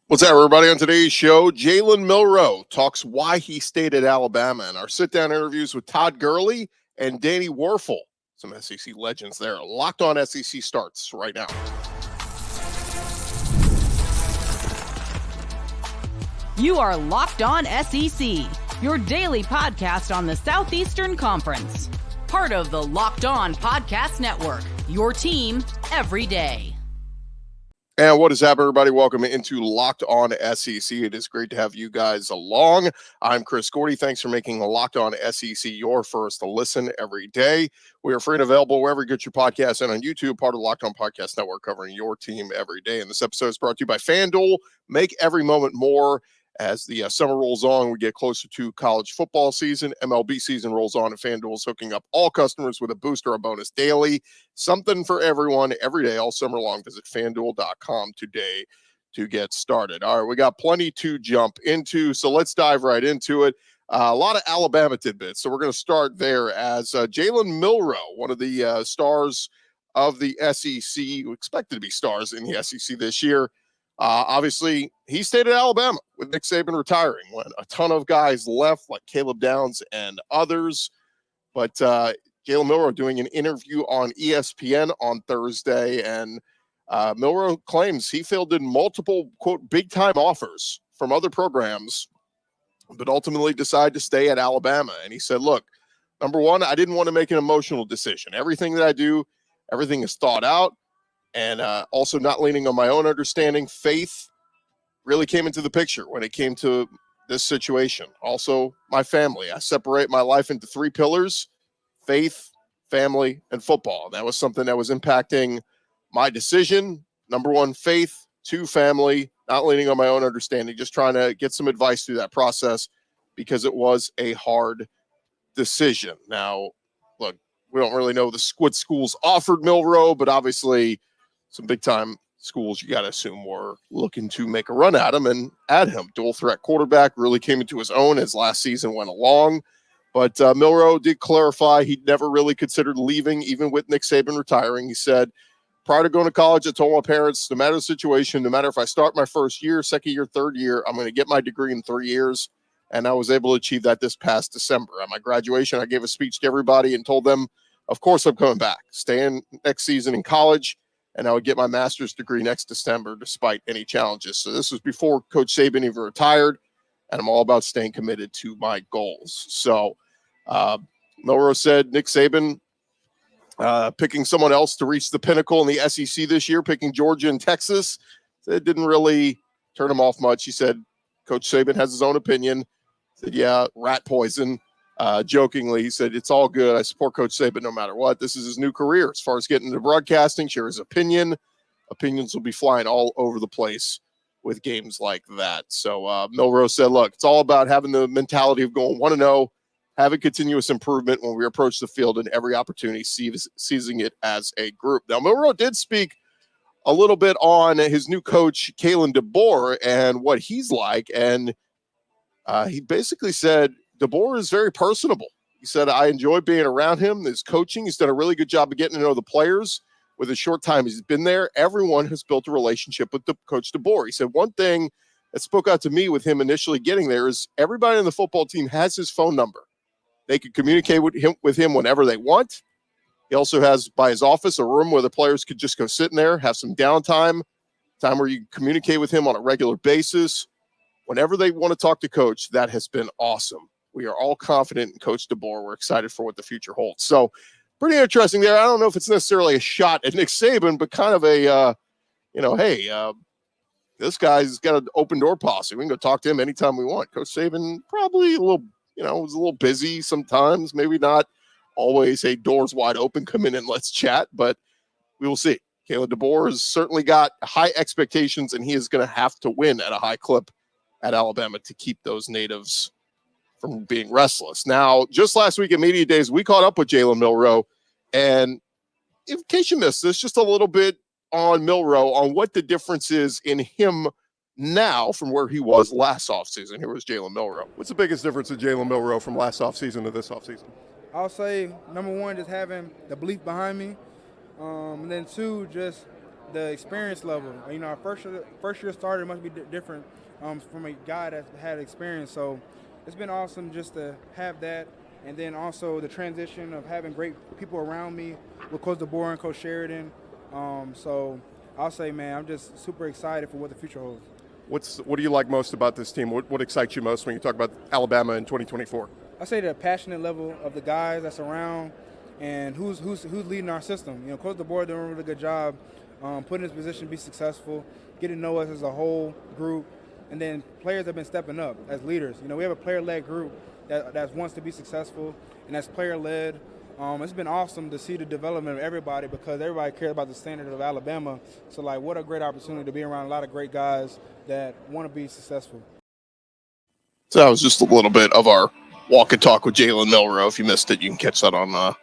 What's up, everybody? On today's show, Jalen Milroe talks why he stayed at Alabama, and our sit-down interviews with Todd Gurley and Danny Wuerffel, some SEC legends there. Locked On SEC starts right now. You are Locked On SEC, your daily podcast on the Southeastern Conference. Part of the Locked On Podcast Network, your team every day. And what is up, everybody? Welcome into Locked On SEC. It is great to have you guys along. I'm Chris Gordy. Thanks for making Locked On SEC your first to listen every day. We are free and available wherever you get your podcasts and on YouTube, part of the Locked On Podcast Network, covering your team every day. And this episode is brought to you by FanDuel. Make every moment more. As the summer rolls on, we get closer to college football season. MLB season rolls on, and FanDuel is hooking up all customers with a boost or a bonus daily. Something for everyone every day, all summer long. Visit FanDuel.com today to get started. All right, we got plenty to jump into, so let's dive right into it. A lot of Alabama tidbits, so we're going to start there as Jalen Milroe, one of the stars of the SEC, who expected to be stars in the SEC this year. Obviously, he stayed at Alabama with Nick Saban retiring when a ton of guys left, like Caleb Downs and others. But Jalen Milroe doing an interview on ESPN on Thursday, and Milroe claims he fielded multiple, quote, big-time offers from other programs, but ultimately decided to stay at Alabama. And he said, look, number one, I didn't want to make an emotional decision. Everything that I do, everything is thought out. And also not leaning on my own understanding. Faith really came into the picture when it came to this situation. Also, my family. I separate my life into three pillars: faith, family, and football. And that was something that was impacting my decision. Number one, faith. Two, family. Not leaning on my own understanding. Just trying to get some advice through that process because it was a hard decision. Now, look, we don't really know what schools offered Milroe, but obviously some big-time schools, you got to assume, were looking to make a run at him and add him. Dual-threat quarterback, really came into his own as last season went along. But Milroe did clarify he'd never really considered leaving, even with Nick Saban retiring. He said, prior to going to college, I told my parents, no matter the situation, no matter if I start my first year, second year, third year, I'm going to get my degree in 3 years. And I was able to achieve that this past December. At my graduation, I gave a speech to everybody and told them, of course I'm coming back, staying next season in college, and I would get my master's degree next December despite any challenges. So this was before Coach Saban even retired, and I'm all about staying committed to my goals. So Milroe said Nick Saban picking someone else to reach the pinnacle in the SEC this year, picking Georgia and Texas, it didn't really turn him off much. He said Coach Saban has his own opinion. He said, yeah, rat poison. Jokingly, he said, it's all good. I support Coach Saban no matter what. This is his new career. As far as getting into broadcasting, share his opinion. Opinions will be flying all over the place with games like that. So Milroe said, look, it's all about having the mentality of going 1-0, having continuous improvement when we approach the field and every opportunity, seizing it as a group. Now, Milroe did speak a little bit on his new coach, Kalen DeBoer, and what he's like. And he basically said, DeBoer is very personable. He said, I enjoy being around him. His coaching, he's done a really good job of getting to know the players. With the short time he's been there, everyone has built a relationship with Coach DeBoer. He said, one thing that spoke out to me with him initially getting there is everybody on the football team has his phone number. They can communicate with him whenever they want. He also has, by his office, a room where the players could just go sit in there, have some downtime, time where you communicate with him on a regular basis. Whenever they want to talk to Coach, that has been awesome. We are all confident in Coach DeBoer. We're excited for what the future holds. So pretty interesting there. I don't know if it's necessarily a shot at Nick Saban, but kind of a, hey, this guy's got an open door policy. We can go talk to him anytime we want. Coach Saban probably a little, was a little busy sometimes. Maybe not always a doors wide open, come in and let's chat, but we will see. Kalen DeBoer has certainly got high expectations, and he is going to have to win at a high clip at Alabama to keep those natives from being restless. Now, just last week at Media Days, we caught up with Jalen Milroe, and in case you missed this, just a little bit on Milroe on what the difference is in him now from where he was last offseason. Here was Jalen Milroe. What's the biggest difference in Jalen Milroe from last offseason to this offseason? I'll say, number one, just having the belief behind me. And then two, just the experience level. You know, our first year starter must be different from a guy that had experience. So it's been awesome just to have that, and then also the transition of having great people around me with Coach DeBoer and Coach Sheridan. So I'll say, man, I'm just super excited for what the future holds. What do you like most about this team? What excites you most when you talk about Alabama in 2024? I say the passionate level of the guys that's around and who's leading our system. You know, Coach DeBoer doing a really good job putting us in position to be successful, getting to know us as a whole group, and then players have been stepping up as leaders. You know, we have a player-led group that wants to be successful, and that's player-led. It's been awesome to see the development of everybody because everybody cares about the standard of Alabama. So, like, what a great opportunity to be around a lot of great guys that want to be successful. So that was just a little bit of our walk and talk with Jalen Milroe. If you missed it, you can catch that on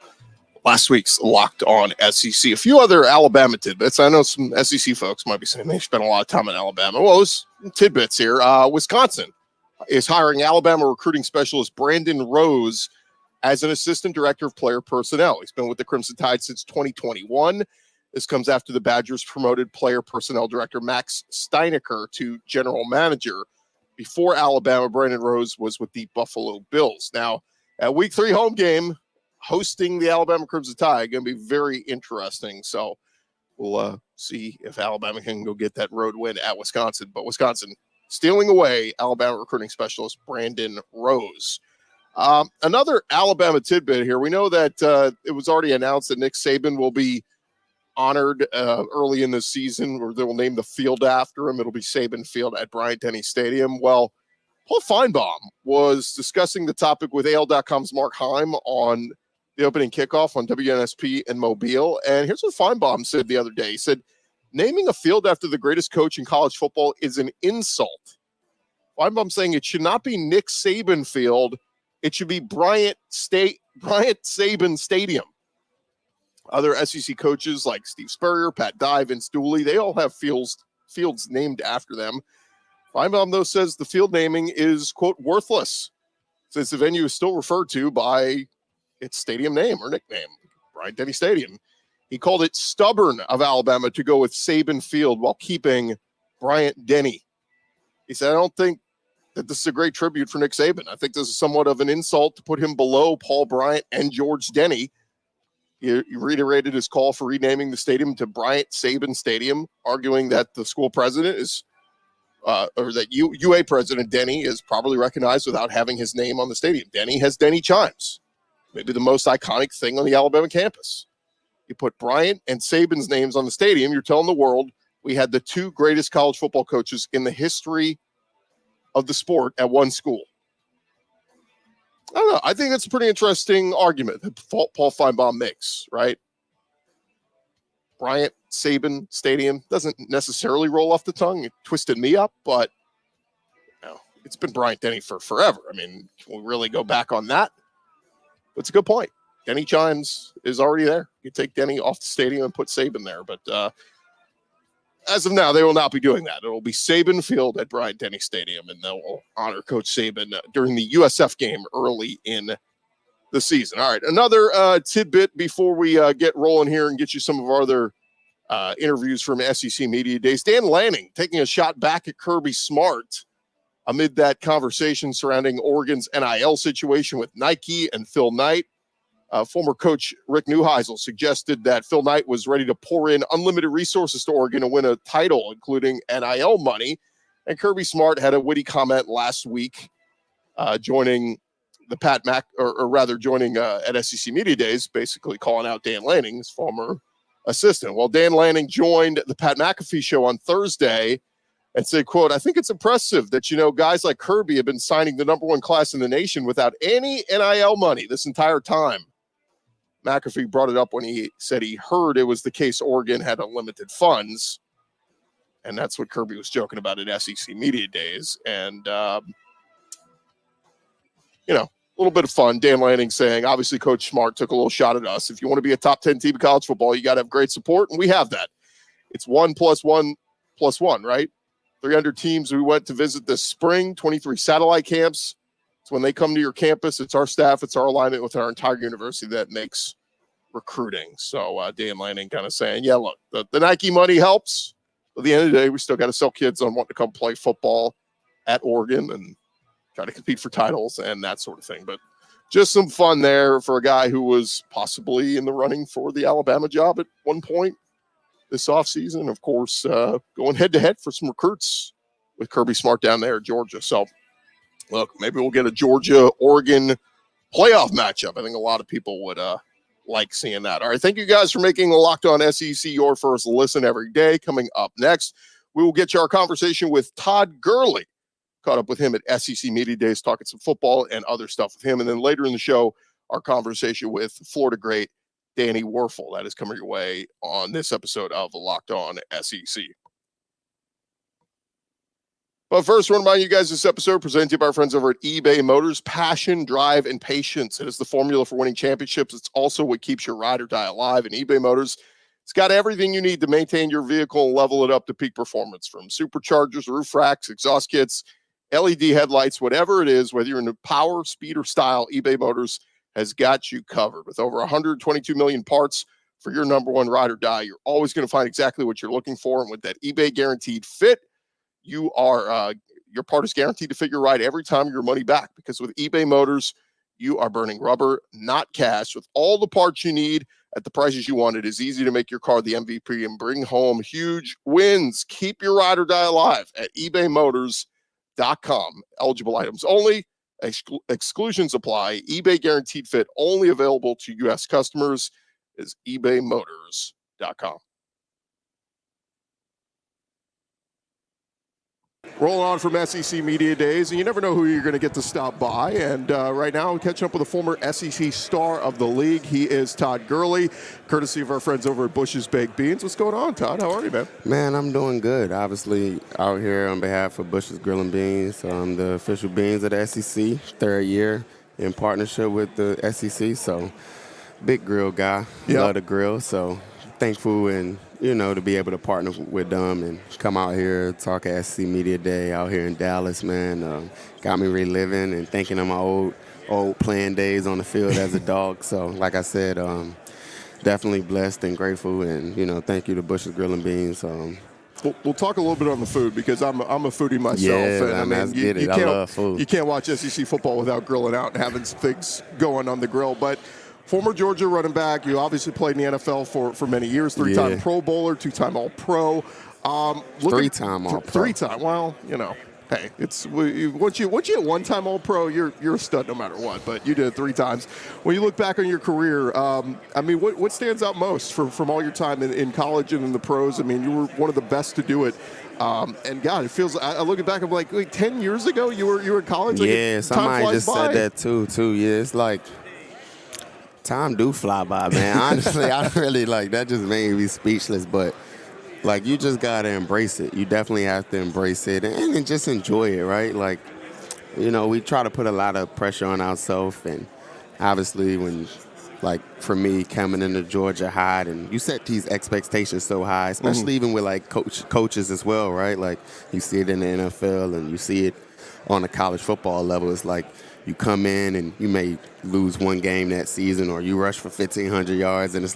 last week's Locked On SEC. A few other Alabama tidbits. I know some SEC folks might be saying they spent a lot of time in Alabama. Well, there's tidbits here. Wisconsin is hiring Alabama recruiting specialist Brandon Rose as an assistant director of player personnel. He's been with the Crimson Tide since 2021. This comes after the Badgers promoted player personnel director Max Steinecker to general manager. Before Alabama, Brandon Rose was with the Buffalo Bills. Now, at week 3 home game, hosting the Alabama Crimson Tide, going to be very interesting. So we'll see if Alabama can go get that road win at Wisconsin. But Wisconsin stealing away Alabama recruiting specialist Brandon Rose. Another Alabama tidbit here. We know that it was already announced that Nick Saban will be honored early in the season, or they will name the field after him. It'll be Saban Field at Bryant-Denny Stadium. Well, Paul Feinbaum was discussing the topic with AL.com's Mark Heim on the opening kickoff on WNSP in Mobile. And here's what Feinbaum said the other day. He said, naming a field after the greatest coach in college football is an insult. Feinbaum saying it should not be Nick Saban Field. It should be Bryant Saban Stadium. Other SEC coaches like Steve Spurrier, Pat Dye, Vince Dooley, they all have fields named after them. Feinbaum, though, says the field naming is, quote, worthless, since the venue is still referred to by its stadium name or nickname, Bryant-Denny Stadium. He called it stubborn of Alabama to go with Saban Field while keeping Bryant-Denny. He said, I don't think that this is a great tribute for Nick Saban. I think this is somewhat of an insult to put him below Paul Bryant and George Denny. He reiterated his call for renaming the stadium to Bryant Saban Stadium, arguing that the school president is, or that UA president Denny is probably recognized without having his name on the stadium. Denny has Denny chimes, maybe the most iconic thing on the Alabama campus. You put Bryant and Saban's names on the stadium, you're telling the world we had the 2 greatest college football coaches in the history of the sport at one school. I don't know. I think that's a pretty interesting argument that Paul Feinbaum makes, right? Bryant Saban Stadium doesn't necessarily roll off the tongue. It twisted me up, but it's been Bryant-Denny for forever. I mean, can we really go back on that? That's a good point. Denny chimes is already there. You take Denny off the stadium and put Saban there, but as of now, they will not be doing that. It will be Saban Field at Bryant-Denny Stadium, and they'll honor Coach Saban during the USF game early in the season. All right, another tidbit before we get rolling here and get you some of our other interviews from SEC Media Days. Dan Lanning taking a shot back at Kirby Smart amid that conversation surrounding Oregon's NIL situation with Nike and Phil Knight. Former coach Rick Neuheisel suggested that Phil Knight was ready to pour in unlimited resources to Oregon to win a title, including NIL money. And Kirby Smart had a witty comment last week, joining the joining at SEC Media Days, basically calling out Dan Lanning, his former assistant. Well, Dan Lanning joined the Pat McAfee show on Thursday and said, quote, I think it's impressive that, guys like Kirby have been signing the number 1 class in the nation without any NIL money this entire time. McAfee brought it up when he said he heard it was the case Oregon had unlimited funds. And that's what Kirby was joking about at SEC Media Days. And, a little bit of fun. Dan Lanning saying, obviously, Coach Smart took a little shot at us. If you want to be a top 10 team in college football, you got to have great support. And we have that. It's 1 + 1 + 1, right? 300 teams we went to visit this spring, 23 satellite camps. So when they come to your campus, it's our staff, it's our alignment with our entire university that makes recruiting. So Dan Lanning kind of saying, yeah, look, the Nike money helps. At the end of the day, we still got to sell kids on wanting to come play football at Oregon and try to compete for titles and that sort of thing. But just some fun there for a guy who was possibly in the running for the Alabama job at one point this offseason. Of course, going head-to-head for some recruits with Kirby Smart down there at Georgia. So, look, maybe we'll get a Georgia-Oregon playoff matchup. I think a lot of people would like seeing that. All right, thank you guys for making the Locked On SEC your first listen every day. Coming up next, we will get you our conversation with Todd Gurley. Caught up with him at SEC Media Days, talking some football and other stuff with him. And then later in the show, our conversation with Florida great Danny Wuerffel. That is coming your way on this episode of Locked On SEC. But first, I want to remind you guys this episode presented to you by our friends over at eBay Motors. Passion, drive, and patience. It is the formula for winning championships. It's also what keeps your ride or die alive. And eBay Motors, it's got everything you need to maintain your vehicle and level it up to peak performance, from superchargers, roof racks, exhaust kits, LED headlights, whatever it is, whether you're into power, speed, or style, eBay Motors has got you covered. With over 122 million parts for your number one ride or die, you're always going to find exactly what you're looking for. And with that eBay Guaranteed Fit, you are your part is guaranteed to fit your ride every time, your money back. Because with eBay Motors, you are burning rubber, not cash. With all the parts you need at the prices you want, it is easy to make your car the MVP and bring home huge wins. Keep your ride or die alive at ebaymotors.com. Eligible items only. Exclusions apply. eBay Guaranteed Fit only available to U.S. customers is ebaymotors.com. Rolling on from SEC Media Days, and you never know who you're going to get to stop by. And right now, I'm catching up with a former SEC star of the league. He is Todd Gurley, courtesy of our friends over at Bush's Baked Beans. What's going on, Todd? How are you, man? Man, I'm doing good. Obviously, out here on behalf of Bush's Grill and Beans. I'm the official beans of the SEC, third year in partnership with the SEC. So, big grill guy. Yep. Love the grill. So, thankful and to be able to partner with them and come out here, talk at SC Media Day out here in Dallas, man. Got me reliving and thinking of my old playing days on the field as a dog. So, like I said, definitely blessed and grateful. And, thank you to Bush's Grill and Beans. We'll talk a little bit on the food because I'm a foodie myself. Yeah, and let's get it. I love food. You can't watch SEC football without grilling out and having some things going on the grill. But former Georgia running back, you obviously played in the NFL for many years, three-time Pro Bowler, two-time All-Pro. Three-time All-Pro. Three-time. Well, hey, it's once you hit one-time All-Pro, you're a stud no matter what. But you did it 3 times. When you look back on your career, what stands out most from all your time in college and in the pros? I mean, you were one of the best to do it. And God, it feels. I look back, I'm like 10 years ago, you were in college. Yeah, somebody just said that too. Yeah, it's like, time do fly by, man. Honestly, I really that just made me speechless. But you just gotta embrace it. You definitely have to embrace it and just enjoy it, right? We try to put a lot of pressure on ourselves, and obviously when, for me, coming into Georgia high, and you set these expectations so high, especially even with coaches as well, right? You see it in the NFL and you see it on the college football level. It's you come in and you may lose one game that season, or you rush for 1,500 yards, and it's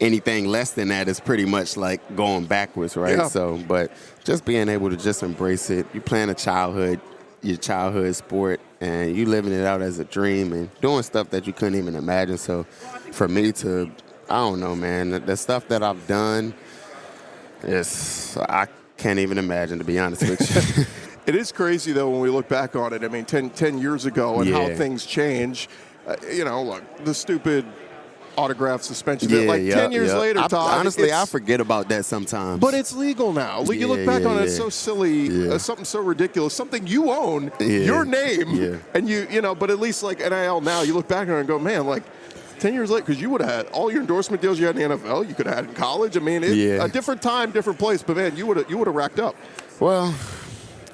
anything less than that is pretty much going backwards, right? Yeah. So, but just being able to just embrace it. You playing your childhood sport, and you living it out as a dream and doing stuff that you couldn't even imagine. So, for me to, I don't know, man, the stuff that I've done I can't even imagine, to be honest with you. It is crazy, though, when we look back on it. I mean, 10 years ago and how things change. The stupid autograph suspension. 10 years later, Todd. Honestly, I forget about that sometimes. But it's legal now. You look back on it, it's so silly, something so ridiculous, something you own, your name, and but at least NIL now, you look back on it and go, man, 10 years later, because you would have had all your endorsement deals you had in the NFL, you could have had in college. I mean, a different time, different place, but man, you would have racked up. Well,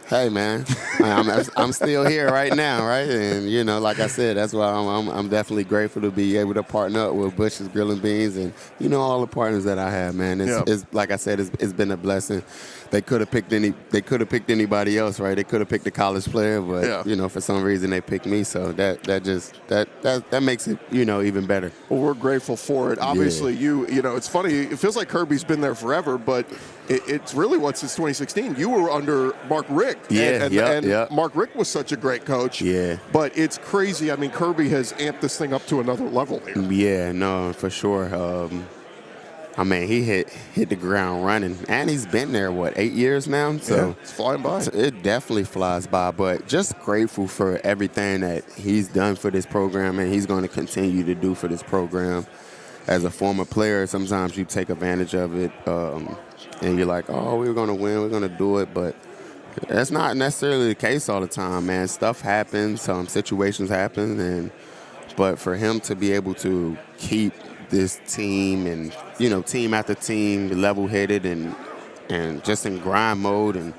hey, man, I'm still here right now, right? And like I said, that's why I'm definitely grateful to be able to partner up with Bush's Grill and Beans, and all the partners that I have, man. It's like I said, it's been a blessing. They could have picked anybody else, right? They could have picked a college player, but for some reason they picked me. So that makes it even better. Well, we're grateful for it. Obviously, it's funny. It feels like Kirby's been there forever, but it's really since 2016. You were under Mark Richt. And Mark Richt was such a great coach. Yeah. But it's crazy. I mean, Kirby has amped this thing up to another level here. Yeah, no, for sure. He hit the ground running, and he's been there 8 years now. So it's flying by. It definitely flies by. But just grateful for everything that he's done for this program, and he's going to continue to do for this program. As a former player, sometimes you take advantage of it, and you're like, "Oh, we're going to win, we're going to do it," but that's not necessarily the case all the time, man. Stuff happens, situations happen, but for him to be able to keep this team and team after team level-headed and just in grind mode, and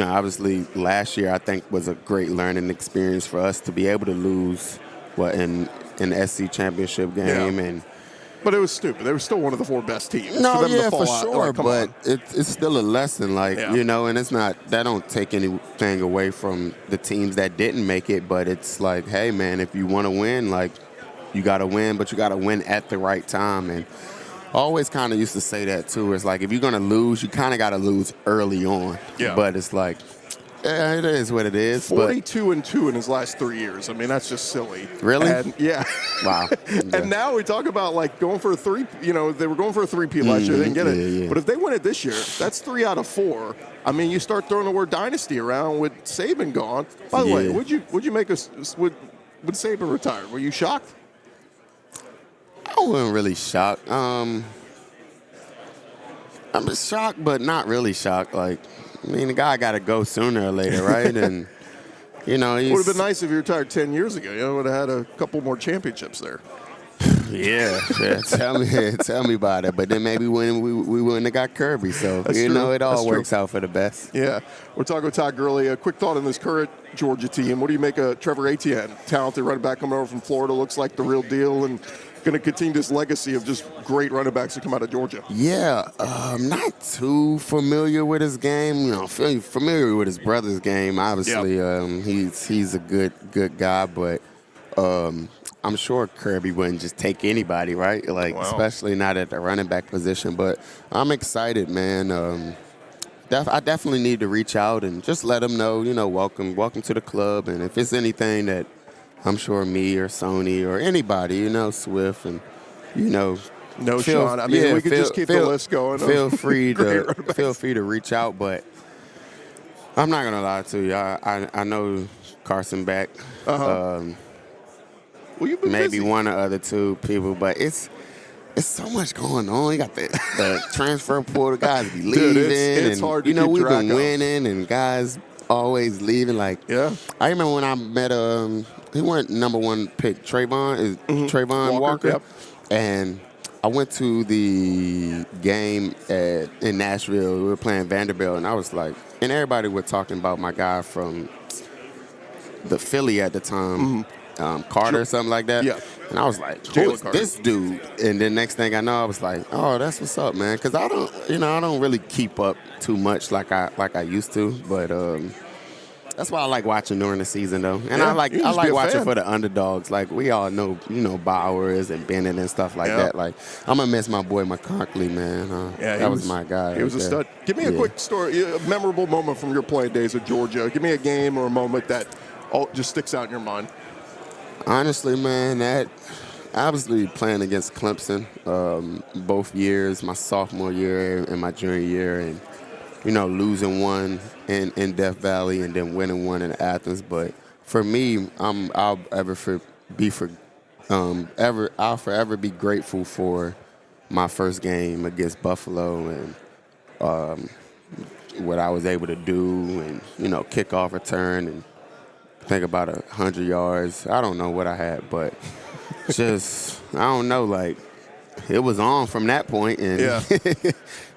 obviously last year I think was a great learning experience for us to be able to lose in the SC championship game But it was stupid. They were still one of the 4 best teams. No, for them to fall for out. sure. But it's still a lesson, and it's not, that don't take anything away from the teams that didn't make it. But it's like, hey, man, if you want to win, you got to win, but you got to win at the right time. And I always kind of used to say that, too. It's like, if you're going to lose, you kind of got to lose early on. Yeah. But it's like, yeah, it is what it is. 42-2 in his last 3 years. I mean, that's just silly. Really? And, yeah. Wow. And now we talk about going for a 3. They were going for a 3-peat last year. They didn't get it. Yeah. But if they win it this year, that's 3 out of 4. I mean, you start throwing the word dynasty around with Saban gone. By the way, would you make us would Saban retire? Were you shocked? I wasn't really shocked. I'm shocked, but not really shocked. The guy got to go sooner or later, right? And, it would have been nice if he retired 10 years ago. You would have had a couple more championships there. Yeah. Tell me about it. But then maybe when we wouldn't have got Kirby. So, That's true. It all works out for the best. Yeah. We're talking with Todd Gurley. A quick thought on this current Georgia team. What do you make of Trevor Etienne? Talented running back coming over from Florida. Looks like the real deal. And going to continue this legacy of just great running backs that come out of Georgia. Yeah, I'm not too familiar with his game. Familiar with his brother's game. Obviously, he's a good guy, but I'm sure Kirby wouldn't just take anybody, right? Especially not at the running back position. But I'm excited, man. I definitely need to reach out and just let him know, welcome to the club. And if it's anything that I'm sure me or Sony or anybody, Swift and, Sean. I mean, we could just keep the list going. Feel free to reach out, but I'm not gonna lie to you. I know Carson Beck. Well, you've been maybe busy. one or other 2 people, but it's so much going on. You got the transfer portal, guys be leaving. Dude, it's and, hard to keep we've track been of. winning, and guys always leaving. I remember when I met he went number 1 pick, Trayvon Walker. Yep. And I went to the game in Nashville. We were playing Vanderbilt, and I was like, and everybody was talking about my guy from the Philly at the time, Carter or something like that. Yeah. And I was like, who is this dude? And then next thing I know, I was like, oh, that's what's up, man. Because I don't really keep up too much like I used to, but that's why I like watching during the season, though. And I like watching for the underdogs. We all know, Bowers and Bennett and stuff like that. I'm going to miss my boy McConkley, man. That was my guy. He was a stud. Give me a quick story, a memorable moment from your playing days at Georgia. Give me a game or a moment that just sticks out in your mind. Honestly, man, that obviously playing against Clemson both years, my sophomore year and my junior year, and losing one in Death Valley and then winning one in Athens. But for me, I'll forever be grateful for my first game against Buffalo and what I was able to do, and kickoff return and think about 100 yards. I don't know what I had, but just I don't know. It was on from that point, and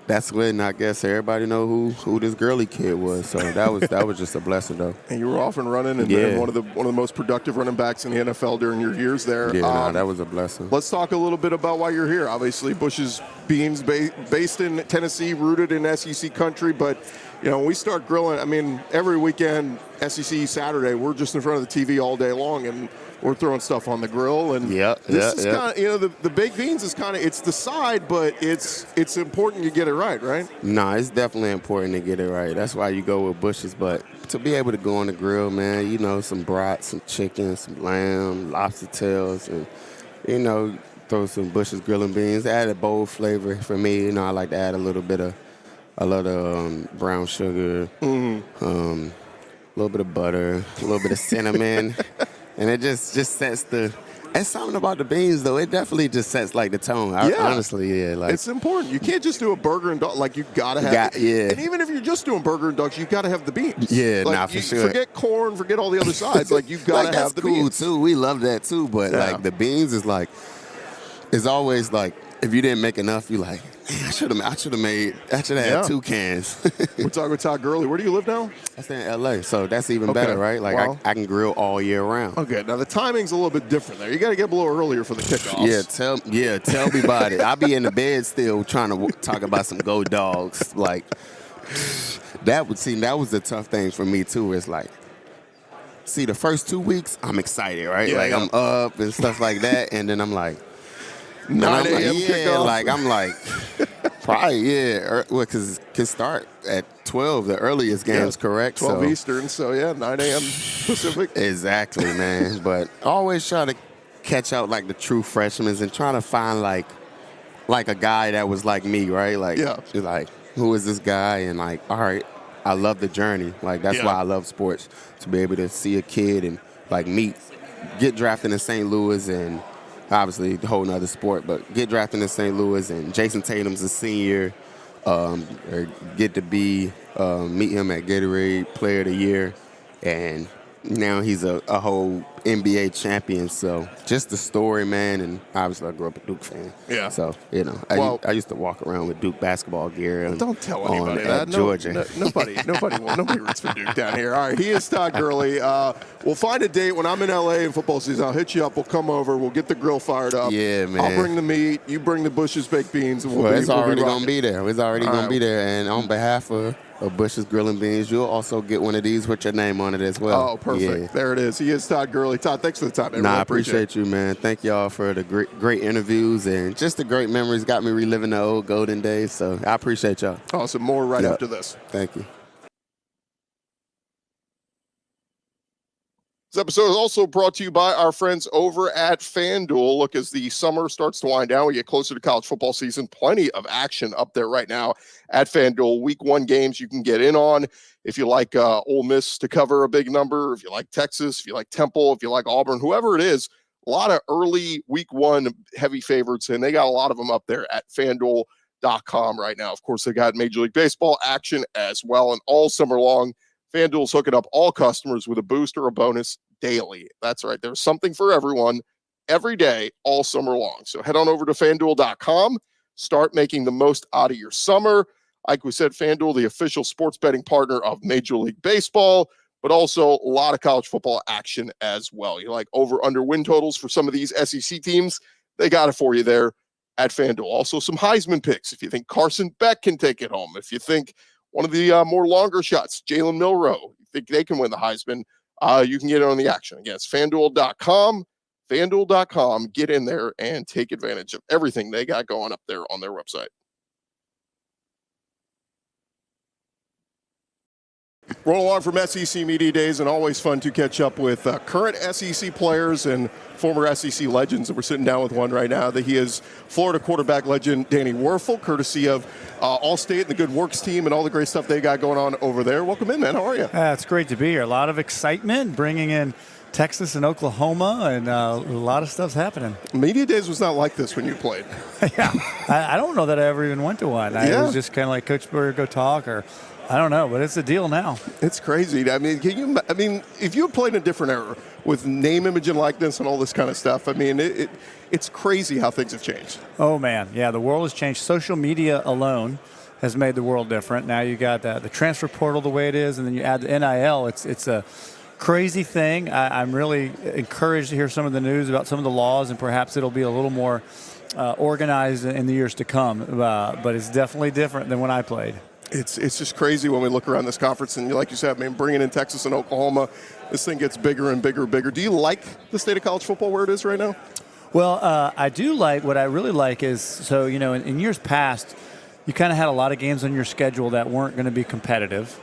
that's when I guess everybody know who this Gurley kid was. So that was just a blessing, though. And you were off and running, and Yeah. one of the most productive running backs in the NFL during your years there. Yeah, that was a blessing. Let's talk a little bit about why you're here. Obviously, Bush's Beans, based in Tennessee, rooted in SEC country, but when we start grilling, I mean, every weekend, SEC Saturday, we're just in front of the TV all day long, and we're throwing stuff on the grill. And this is kind of, the baked beans is kind of, it's the side, but it's important you get it right? No, it's definitely important to get it right. That's why you go with Bush's. But to be able to go on the grill, man, some brats, some chicken, some lamb, lobster tails, and, throw some Bush's grilling beans. Add a bold flavor for me. I like to add a little bit of brown sugar, a little bit of butter, a little bit of cinnamon, and it just sets the. It's something about the beans, though. It definitely just sets the tone. Honestly, yeah. It's important. You can't just do a burger and duck. You gotta have. And even if you're just doing burger and ducks, you gotta have the beans. Yeah, for sure. Forget corn, forget all the other sides. You gotta have the beans. That's cool too. We love that too. But the beans is it's always if you didn't make enough, you man, I should have had 2 cans. We're talking with Todd Gurley. Where do you live now? That's in LA, so that's even better, right? I can grill all year round. Okay, now the timing's a little bit different there. You got to get a little earlier for the kickoffs. Tell me about it. I'll be in the bed still trying to talk about some Go Dogs. That was the tough thing for me too. It's the first 2 weeks I'm excited, right? I'm up and stuff like that, and then I'm 9 a.m. kickoff. I'm probably, because it can start at 12, the earliest games, correct? 12 Eastern, so 9 a.m. Pacific. Exactly, man. But always try to catch out the true freshmen and trying to find a guy that was like me, right? Who is this guy? And all right, I love the journey. That's why I love sports, to be able to see a kid and get drafted in St. Louis, and obviously a whole nother sport, but get drafted in St. Louis, and Jason Tatum's a senior, or get to meet him at Gatorade Player of the Year, and now he's a whole NBA champion. So just the story, man, and obviously I grew up a Duke fan. Yeah. So, I used to walk around with Duke basketball gear. Don't tell anybody that. Georgia. Nobody roots for Duke down here. All right, he is Todd Gurley. We'll find a date when I'm in LA in football season. I'll hit you up. We'll come over. We'll get the grill fired up. Yeah, man. I'll bring the meat. You bring the Bush's baked beans. And it's already going to be there. It's already going to be there. And on behalf of Bush's Grilling Beans, you'll also get one of these with your name on it as well. Oh, perfect. Yeah. There it is. He is Todd Gurley. Todd, thanks for the time, man. I appreciate you, man. Thank y'all for the great interviews and just the great memories. Got me reliving the old golden days. So I appreciate y'all. Awesome. More right after this. Thank you. This episode is also brought to you by our friends over at FanDuel. Look, as the summer starts to wind down, we get closer to college football season. Plenty of action up there right now at FanDuel. Week 1 games you can get in on. If you like Ole Miss to cover a big number, if you like Texas, if you like Temple, if you like Auburn, whoever it is, a lot of early Week 1 heavy favorites, and they got a lot of them up there at FanDuel.com right now. Of course, they got Major League Baseball action as well, and all summer long, FanDuel's hooking up all customers with a boost or a bonus daily. That's right. There's something for everyone every day, all summer long. So head on over to FanDuel.com. Start making the most out of your summer. Like we said, FanDuel, the official sports betting partner of Major League Baseball, but also a lot of college football action as well. You like over-under win totals for some of these SEC teams? They got it for you there at FanDuel. Also some Heisman picks. If you think Carson Beck can take it home, if you think one of the more longer shots, Jalen Milroe, you think they can win the Heisman, you can get it on the action. Again, it's FanDuel.com. FanDuel.com. Get in there and take advantage of everything they got going up there on their website. Roll on from SEC Media Days, and always fun to catch up with current SEC players and former SEC legends. And we're sitting down with one right now. That he is Florida quarterback legend Danny Wuerffel, courtesy of Allstate and the Good Works team and all the great stuff they got going on over there. Welcome in, man. How are you? It's great to be here. A lot of excitement, bringing in Texas and Oklahoma, and a lot of stuff's happening. Media Days was not like this when you played. Yeah, I don't know that I ever even went to one. I was just kind of like, Coach Burger, go talk, or I don't know, but it's a deal now. It's crazy. I mean, if you had played in a different era with name, image, and likeness and all this kind of stuff, I mean, it's crazy how things have changed. Oh, man. Yeah, the world has changed. Social media alone has made the world different. Now you got the transfer portal the way it is, and then you add the NIL. It's a crazy thing. I'm really encouraged to hear some of the news about some of the laws, and perhaps it'll be a little more organized in the years to come. But it's definitely different than when I played. It's just crazy when we look around this conference, and like you said, I mean, bringing in Texas and Oklahoma, this thing gets bigger and bigger and bigger. Do you like the state of college football where it is right now? Well, I do like, what I really like is, so, in years past, you kind of had a lot of games on your schedule that weren't going to be competitive.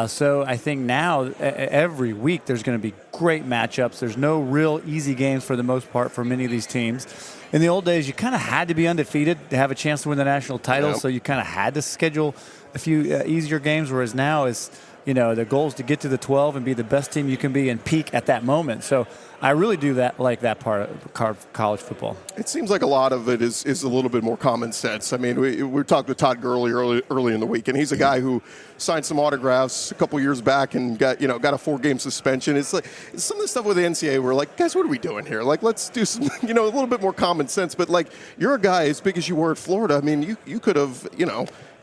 So I think now, every week, there's going to be great matchups. There's no real easy games for the most part for many of these teams. In the old days, you kind of had to be undefeated to have a chance to win the national title, so you kind of had to schedule a few easier games, whereas now is, the goal is to get to the 12 and be the best team you can be and peak at that moment. So I really do like that part of college football. It seems like a lot of it is a little bit more common sense. I mean, we were talking with Todd Gurley early in the week, and he's a guy who signed some autographs a couple years back and got a 4-game suspension. It's like some of the stuff with the NCAA, we're like, guys, what are we doing here? Like, let's do some, a little bit more common sense. But like, you're a guy as big as you were at Florida. I mean, you could have,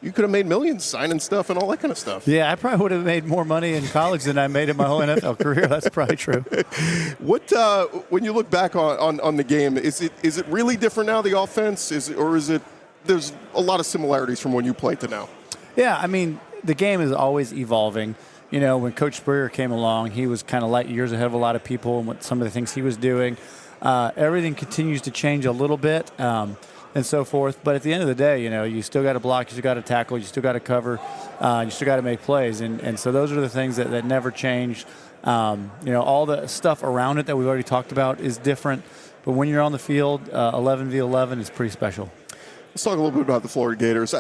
you could have made millions signing stuff and all that kind of stuff. Yeah, I probably would have made more money in college than I made in my whole NFL career. That's probably true. When you look back on the game, is it really different now, the offense? There's a lot of similarities from when you played to now? Yeah, I mean, the game is always evolving. When Coach Spurrier came along, he was kind of light years ahead of a lot of people and what some of the things he was doing. Everything continues to change a little bit. And so forth. But at the end of the day, you still got to block, you still got to tackle, you still got to cover, you still got to make plays. And so those are the things that never change. All the stuff around it that we've already talked about is different. But when you're on the field, 11v11 is pretty special. Let's talk a little bit about the Florida Gators.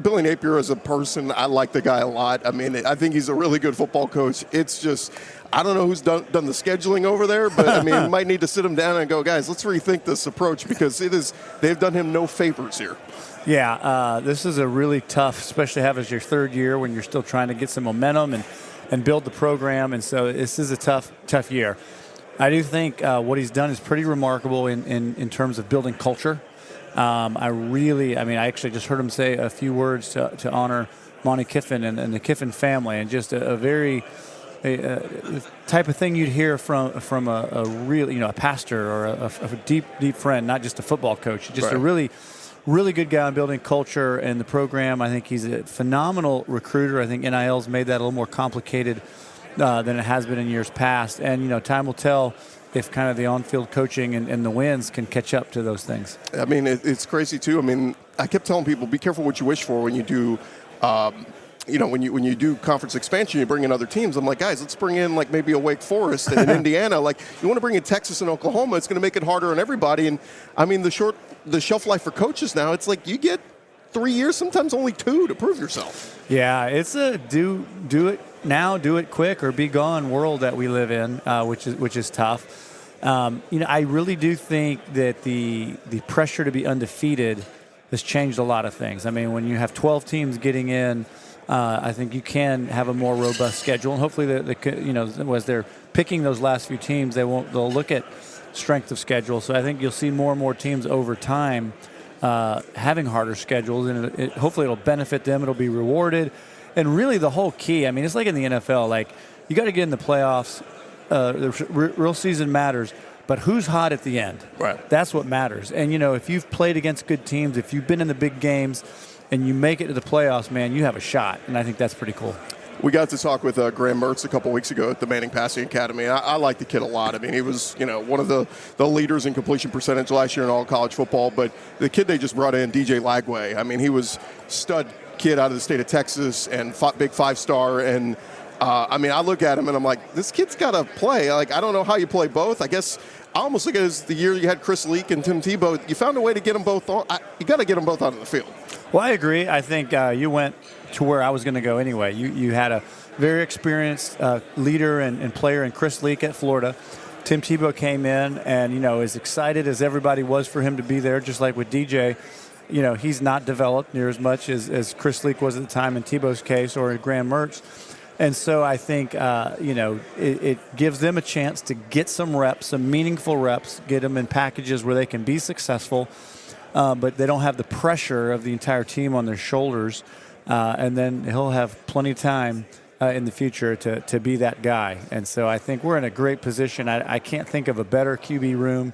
Billy Napier as a person, I like the guy a lot. I mean, I think he's a really good football coach. It's just, I don't know who's done the scheduling over there, but I mean, you might need to sit him down and go, guys, let's rethink this approach because they've done him no favors here. Yeah, this is a really tough, especially have as your third year when you're still trying to get some momentum and build the program. And so this is a tough year. I do think what he's done is pretty remarkable in terms of building culture. I actually just heard him say a few words to honor Monty Kiffin and the Kiffin family, and just a very type of thing you'd hear from a real, a pastor or a deep friend, not just a football coach. Just right. A really, really good guy on building culture and the program. I think he's a phenomenal recruiter. I think NIL's made that a little more complicated than it has been in years past. And, time will tell if kind of the on-field coaching and the wins can catch up to those things. I mean, it's crazy, too. I mean, I kept telling people, be careful what you wish for when you do when you do conference expansion, you bring in other teams. I'm like, guys, let's bring in like maybe a Wake Forest and Indiana. Like, you want to bring in Texas and Oklahoma, it's going to make it harder on everybody. And, I mean, the shelf life for coaches now, it's like you get 3 years, sometimes only 2 to prove yourself. Yeah, it's a do it now, do it quick, or be gone world that we live in, which is tough. I really do think that the pressure to be undefeated has changed a lot of things. I mean, when you have 12 teams getting in, I think you can have a more robust schedule, and hopefully, as they're picking those last few teams, they'll look at strength of schedule. So I think you'll see more and more teams over time having harder schedules, and hopefully it'll benefit them. It'll be rewarded. And really the whole key, I mean, it's like in the NFL, like you got to get in the playoffs. The real season matters, but who's hot at the end? Right. That's what matters. And, if you've played against good teams, if you've been in the big games and you make it to the playoffs, man, you have a shot. And I think that's pretty cool. We got to talk with Graham Mertz a couple weeks ago at the Manning Passing Academy. I like the kid a lot. I mean, he was, one of the leaders in completion percentage last year in all college football. But the kid they just brought in, DJ Lagway, I mean, he was stud kid out of the state of Texas and big 5-star. And, I look at him and I'm like, this kid's got to play. Like, I don't know how you play both. I guess I almost look at it as the year you had Chris Leak and Tim Tebow. You found a way to get them both on. You got to get them both out of the field. Well, I agree. I think you went to where I was going to go anyway. You had a very experienced leader and player in Chris Leak at Florida. Tim Tebow came in and, as excited as everybody was for him to be there, just like with DJ, he's not developed near as much as Chris Leak was at the time in Tebow's case or Graham Mertz. And so I think, it gives them a chance to get some reps, some meaningful reps, get them in packages where they can be successful, but they don't have the pressure of the entire team on their shoulders and then he'll have plenty of time in the future to be that guy. And so I think we're in a great position. I can't think of a better QB room.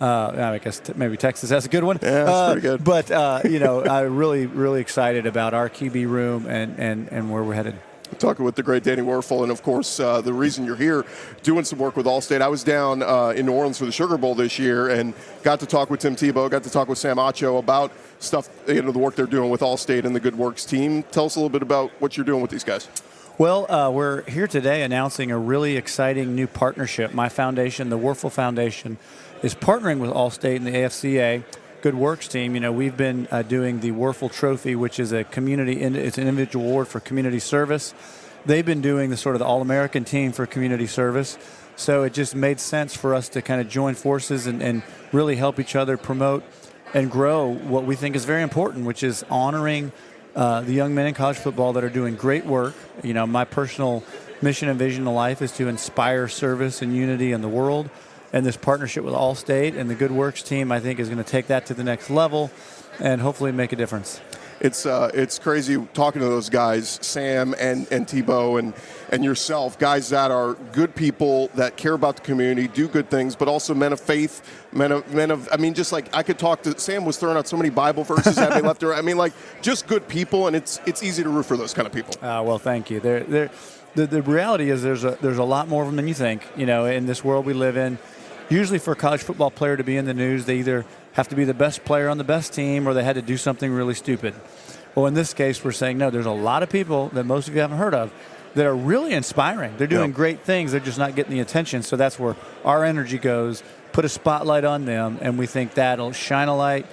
I guess maybe Texas has a good one. Yeah, that's pretty good. But, I'm really, really excited about our QB room and where we're headed. Talking with the great Danny Wuerffel, and of course, the reason you're here doing some work with Allstate. I was down in New Orleans for the Sugar Bowl this year and got to talk with Tim Tebow, got to talk with Sam Acho about stuff, the work they're doing with Allstate and the Good Works team. Tell us a little bit about what you're doing with these guys. Well, we're here today announcing a really exciting new partnership. My foundation, the Wuerffel Foundation, is partnering with Allstate and the AFCA Good Works team. We've been doing the Wuerffel Trophy, which is it's an individual award for community service. They've been doing the sort of the All-American team for community service. So it just made sense for us to kind of join forces and really help each other promote and grow what we think is very important, which is honoring the young men in college football that are doing great work. My personal mission and vision in life is to inspire service and unity in the world. And this partnership with Allstate and the Good Works team, I think, is going to take that to the next level and hopefully make a difference. It's crazy talking to those guys, Sam and Tebow and yourself, guys that are good people that care about the community, do good things, but also men of faith, just like I could talk to, Sam was throwing out so many Bible verses at me left or right. Just good people, and it's easy to root for those kind of people. Well, thank you. The reality is there's a lot more of them than you think, in this world we live in. Usually for a college football player to be in the news, they either have to be the best player on the best team or they had to do something really stupid. Well, in this case, we're saying, no, there's a lot of people that most of you haven't heard of that are really inspiring. They're doing great things. They're just not getting the attention. So that's where our energy goes, put a spotlight on them, and we think that'll shine a light,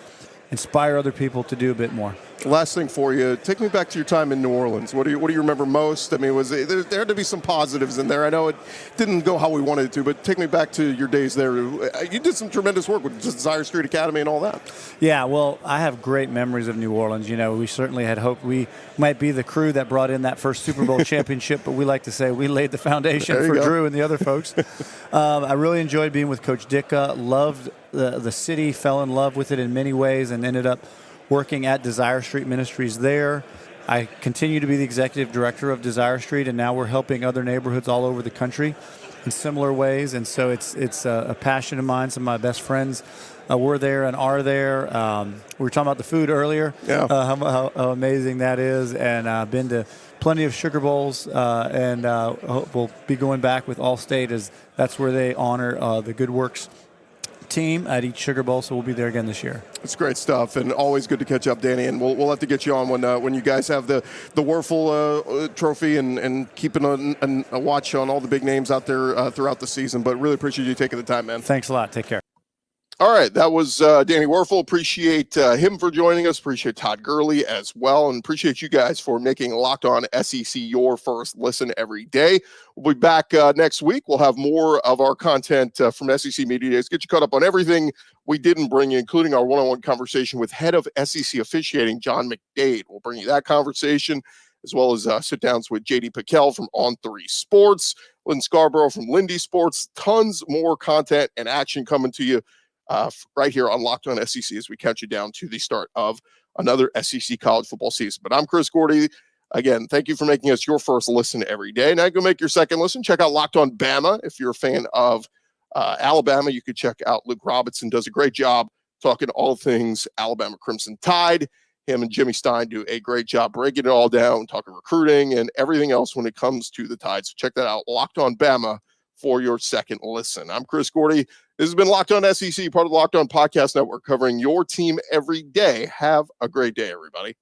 inspire other people to do a bit more. Last thing for you, take me back to your time in New Orleans. What do you remember most? There had to be some positives in there. I know it didn't go how we wanted it to, but take me back to your days there. You did some tremendous work with Desire Street Academy and all that. Yeah, well, I have great memories of New Orleans. We certainly had hoped we might be the crew that brought in that first Super Bowl championship, but we like to say we laid the foundation for Drew and the other folks. I really enjoyed being with Coach Dicka, loved the city, fell in love with it in many ways, and ended up working at Desire Street Ministries there. I continue to be the executive director of Desire Street, and now we're helping other neighborhoods all over the country in similar ways. And so it's a passion of mine. Some of my best friends were there and are there. We were talking about the food earlier, how amazing that is. And I've been to plenty of Sugar Bowls, and we'll be going back with Allstate, as that's where they honor the Good Works team at each Sugar Bowl, so we'll be there again this year. It's great stuff, and always good to catch up, Danny. And we'll have to get you on when you guys have the Wuerffel trophy and keeping a watch on all the big names out there throughout the season. But really appreciate you taking the time, man. Thanks a lot. Take care. All right, that was Danny Wuerffel. Appreciate him for joining us. Appreciate Todd Gurley as well, and appreciate you guys for making Locked On SEC your first listen every day. We'll be back next week. We'll have more of our content from SEC Media Days. Get you caught up on everything we didn't bring you, including our one-on-one conversation with head of SEC officiating, John McDade. We'll bring you that conversation, as well as sit-downs with J.D. Piquel from On3 Sports, Lynn Scarborough from Lindy Sports. Tons more content and action coming to you right here on Locked On SEC as we count you down to the start of another SEC college football season. But I'm Chris Gordy. Again, thank you for making us your first listen every day. Now go make your second listen. Check out Locked On Bama. If you're a fan of Alabama, you could check out Luke Robinson. Does a great job talking all things Alabama Crimson Tide. Him and Jimmy Stein do a great job breaking it all down, talking recruiting and everything else when it comes to the Tide. So check that out, Locked On Bama, for your second listen. I'm Chris Gordy. This has been Locked On SEC, part of the Locked On Podcast Network, covering your team every day. Have a great day, everybody.